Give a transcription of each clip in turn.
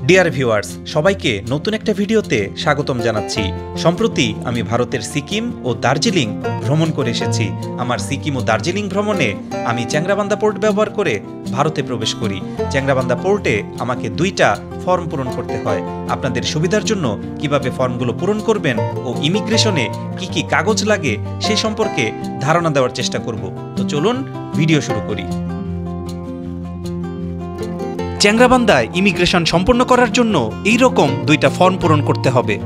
Dear viewers, সবাইকে নতুন একটা ভিডিওতে স্বাগতম জানাচ্ছি। সম্প্রতি আমি ভারতের সিকিম ও দার্জিলিং ভ্রমণ করে এসেছি। আমার সিকিম ও দার্জিলিং ভ্রমণে আমি চ্যাংরাবান্ধা পোর্ট ব্যবহার করে ভারতে প্রবেশ করি। চ্যাংরাবান্ধা পোর্টে আমাকে 2টা ফর্ম পূরণ করতে হয়। আপনাদের সুবিধার জন্য কিভাবে ফর্মগুলো পূরণ করবেন ও ইমিগ্রেশনে কি কি কাগজ লাগে সে সম্পর্কে ধারণা দেওয়ার চেষ্টা করব। তো চলুন ভিডিও শুরু করি। চ্যাংরাবান্ধায় ইমিগ্রেশন সম্পন্ন করার জন্য এইরকম 2টা ফর্ম পূরণ করতে হবে।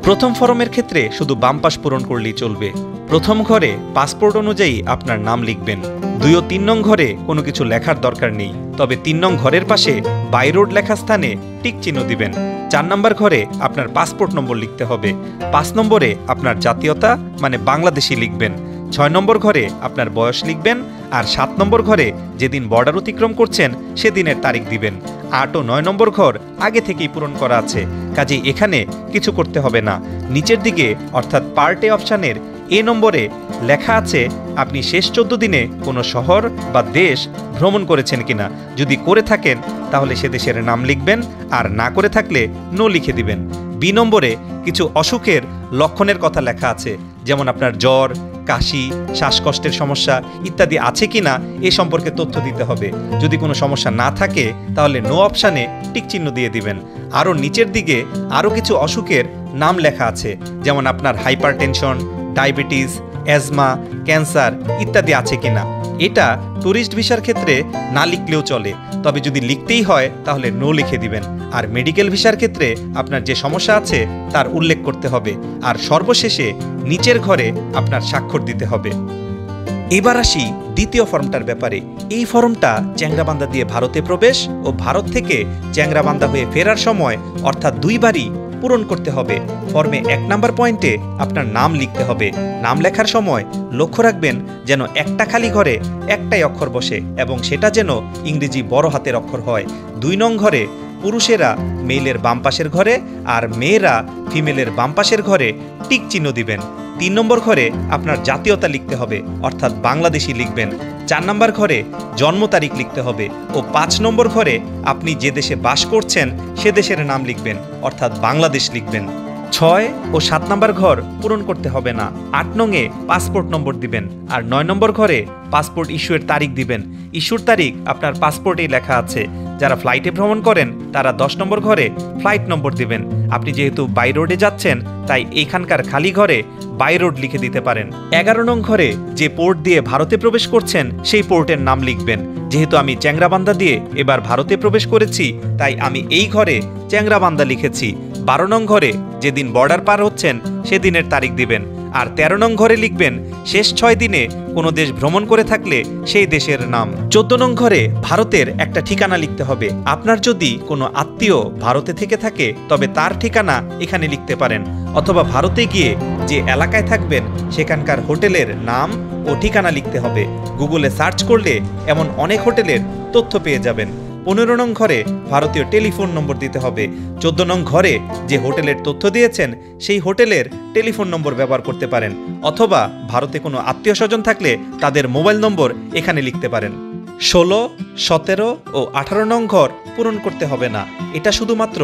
প্রথম ফর্মের ক্ষেত্রে শুধু বাম পাশ পূরণ করলেই চলবে। প্রথম ঘরে পাসপোর্ট অনুযায়ী আপনার নাম লিখবেন। 2 ও 3 নং ঘরে কোনো কিছু লেখার দরকার নেই, তবে 3 নং ঘরের পাশে বাই রোড লেখা স্থানে টিক চিহ্ন দিবেন। 4 নম্বর ঘরে আপনার পাসপোর্ট নম্বর লিখতে হবে। 5 নম্বরে আপনার জাতীয়তা মানে বাংলাদেশি লিখবেন। 6 নম্বর ঘরে আপনার বয়স লিখবেন। আর 7 নম্বর ঘরে যেদিন বর্ডার অতিক্রম করছেন সেদিনের তারিখ দিবেন। 8 ও 9 নম্বর ঘর আগে থেকেই পূরণ করা আছে, কাজেই এখানে কিছু করতে হবে না। নিচের দিকে অর্থাৎ পার্ট এ অপশানের এ নম্বরে লেখা আছে আপনি শেষ 14 দিনে কোনো শহর বা দেশ ভ্রমণ করেছেন কিনা। যদি করে থাকেন তাহলে সে দেশের নাম লিখবেন, আর না করে থাকলে নো লিখে দিবেন। বি নম্বরে কিছু অসুখের লক্ষণের কথা লেখা আছে, যেমন আপনার জ্বর, কাশি, শ্বাসকষ্টের সমস্যা ইত্যাদি আছে কিনা এ সম্পর্কে তথ্য দিতে হবে। যদি কোনো সমস্যা না থাকে তাহলে নো অপশানে টিক চিহ্ন দিয়ে দিবেন। আরও নিচের দিকে আরও কিছু অসুখের নাম লেখা আছে, যেমন আপনার হাইপারটেনশন, ডায়াবেটিস, অ্যাজমা, ক্যান্সার ইত্যাদি আছে কিনা। এটা ট্যুরিস্ট ভিসার ক্ষেত্রে না লিখলেও চলে, তবে যদি লিখতেই হয় তাহলে নো লিখে দিবেন। আর মেডিকেল ভিসার ক্ষেত্রে আপনার যে সমস্যা আছে তার উল্লেখ করতে হবে। আর সর্বশেষে নিচের ঘরে আপনার স্বাক্ষর দিতে হবে। এবার আসি দ্বিতীয় ফর্মটার ব্যাপারে। এই ফর্মটা চ্যাংরাবান্ধা দিয়ে ভারতে প্রবেশ ও ভারত থেকে চ্যাংরাবান্ধা হয়ে ফেরার সময় অর্থাৎ 2 বারই পূরণ করতে হবে। ফর্মে 1 নম্বর পয়েন্টে আপনার নাম লিখতে হবে। নাম লেখার সময় লক্ষ্য রাখবেন যেন একটা খালি ঘরে একটাই অক্ষর বসে এবং সেটা যেন ইংরেজি বড় হাতের অক্ষর হয়। 2 নং ঘরে পুরুষেরা মেইলের বাম পাশের ঘরে আর মেয়েরা ফিমেলের বাম পাশের ঘরে টিক চিহ্ন দিবেন। 3 নম্বর ঘরে আপনার জাতীয়তা লিখতে হবে, অর্থাৎ বাংলাদেশি লিখবেন। 4 নম্বর ঘরে জন্ম তারিখ লিখতে হবে ও 5 নম্বর ঘরে আপনি যে দেশে বাস করছেন সে দেশের নাম লিখবেন, অর্থাৎ বাংলাদেশ লিখবেন। 6 ও 7 নম্বর ঘর পূরণ করতে হবে না। 8 নংয়ে পাসপোর্ট নম্বর দিবেন আর 9 নম্বর ঘরে পাসপোর্ট ইস্যুয়ের তারিখ দিবেন। ইস্যুর তারিখ আপনার পাসপোর্টেই লেখা আছে। যারা ফ্লাইটে ভ্রমণ করেন তারা 10 নম্বর ঘরে ফ্লাইট নম্বর দিবেন। আপনি যেহেতু বাই রোডে যাচ্ছেন তাই এইখানকার খালি ঘরে বাই রোড লিখে দিতে পারেন। 11 নং ঘরে যে পোর্ট দিয়ে ভারতে প্রবেশ করছেন সেই পোর্টের নাম লিখবেন। যেহেতু আমি চ্যাংরাবান্ধা দিয়ে এবার ভারতে প্রবেশ করেছি তাই আমি এই ঘরে চ্যাংরাবান্ধা লিখেছি। 12 নং ঘরে যেদিন বর্ডার পার হচ্ছেন সেদিনের তারিখ দিবেন। আর 13 নং ঘরে লিখবেন শেষ 6 দিনে কোনো দেশ ভ্রমণ করে থাকলে সেই দেশের নাম। 14 নং ঘরে ভারতের একটা ঠিকানা লিখতে হবে। আপনার যদি কোনো আত্মীয় ভারতে থেকে থাকে তবে তার ঠিকানা এখানে লিখতে পারেন, অথবা ভারতে গিয়ে যে এলাকায় থাকবেন সেখানকার হোটেলের নাম ও ঠিকানা লিখতে হবে। গুগলে সার্চ করলে এমন অনেক হোটেলের তথ্য পেয়ে যাবেন। 15 নং ঘরে ভারতীয় টেলিফোন নম্বর দিতে হবে। 14 নং ঘরে যে হোটেলের তথ্য দিয়েছেন সেই হোটেলের টেলিফোন নম্বর ব্যবহার করতে পারেন, অথবা ভারতে কোনো আত্মীয় স্বজন থাকলে তাদের মোবাইল নম্বর এখানে লিখতে পারেন। 16, 17 ও 18 নং ঘর পূরণ করতে হবে না, এটা শুধুমাত্র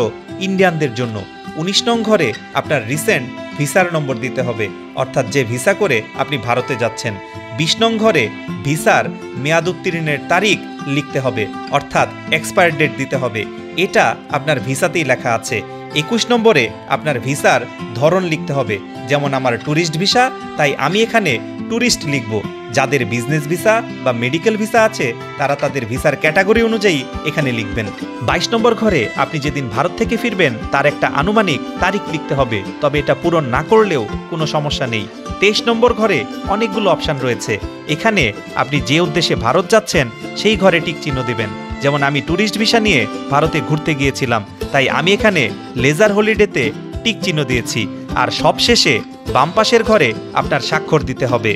ইন্ডিয়ানদের জন্য। 19 নং ঘরে আপনার রিসেন্ট ভিসার নম্বর দিতে হবে, অর্থাৎ যে ভিসা করে আপনি ভারতে যাচ্ছেন। 20 নং ঘরে ভিসার মেয়াদ উত্তীর্ণের তারিখ লিখতে হবে, অর্থাৎ এক্সপায়ার ডেট দিতে হবে। এটা আপনার ভিসাতেই লেখা আছে। 21 নম্বরে আপনার ভিসার ধরন লিখতে হবে, যেমন আমার ট্যুরিস্ট ভিসা তাই আমি এখানে ট্যুরিস্ট লিখব। যাদের বিজনেস ভিসা বা মেডিকেল ভিসা আছে তারা তাদের ভিসার ক্যাটাগরি অনুযায়ী এখানে লিখবেন। 22 নম্বর ঘরে আপনি যেদিন ভারত থেকে ফিরবেন তার একটা আনুমানিক তারিখ লিখতে হবে, তবে এটা পূরণ না করলেও কোনো সমস্যা নেই। 23 নম্বর ঘরে অনেকগুলো অপশান রয়েছে, এখানে আপনি যে উদ্দেশ্যে ভারত যাচ্ছেন সেই ঘরে টিক চিহ্ন দিবেন। যেমন আমি ট্যুরিস্ট ভিসা নিয়ে ভারতে ঘুরতে গিয়েছিলাম তাই আমি এখানে লেজার হলিডেতে টিক চিহ্ন দিয়েছি। আর সবশেষে বাম পাশের ঘরে আপনার স্বাক্ষর দিতে হবে।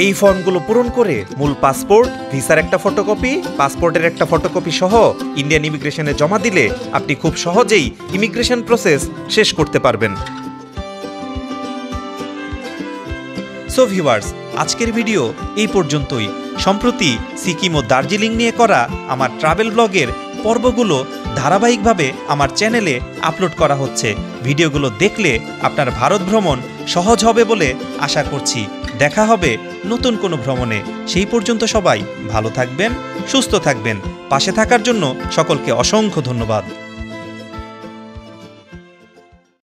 এই ফর্মগুলো পূরণ করে মূল পাসপোর্ট, ভিসার একটা ফটোকপি, পাসপোর্টের একটা ফটোকপি সহ ইন্ডিয়ান ইমিগ্রেশনে জমা দিলে আপনি খুব সহজেই ইমিগ্রেশন প্রসেস শেষ করতে পারবেন। সো ভিউয়ার্স, আজকের ভিডিও এই পর্যন্তই। সম্প্রতি সিকিম ও দার্জিলিং নিয়ে করা আমার ট্রাভেল ব্লগের পর্বগুলো ধারাবাহিকভাবে আমার চ্যানেলে আপলোড করা হচ্ছে। ভিডিওগুলো দেখলে আপনার ভারত ভ্রমণ সহজ হবে বলে আশা করছি। দেখা হবে নতুন কোনো ভ্রমণে। সেই পর্যন্ত সবাই ভালো থাকবেন, সুস্থ থাকবেন। পাশে থাকার জন্য সকলকে অসংখ্য ধন্যবাদ।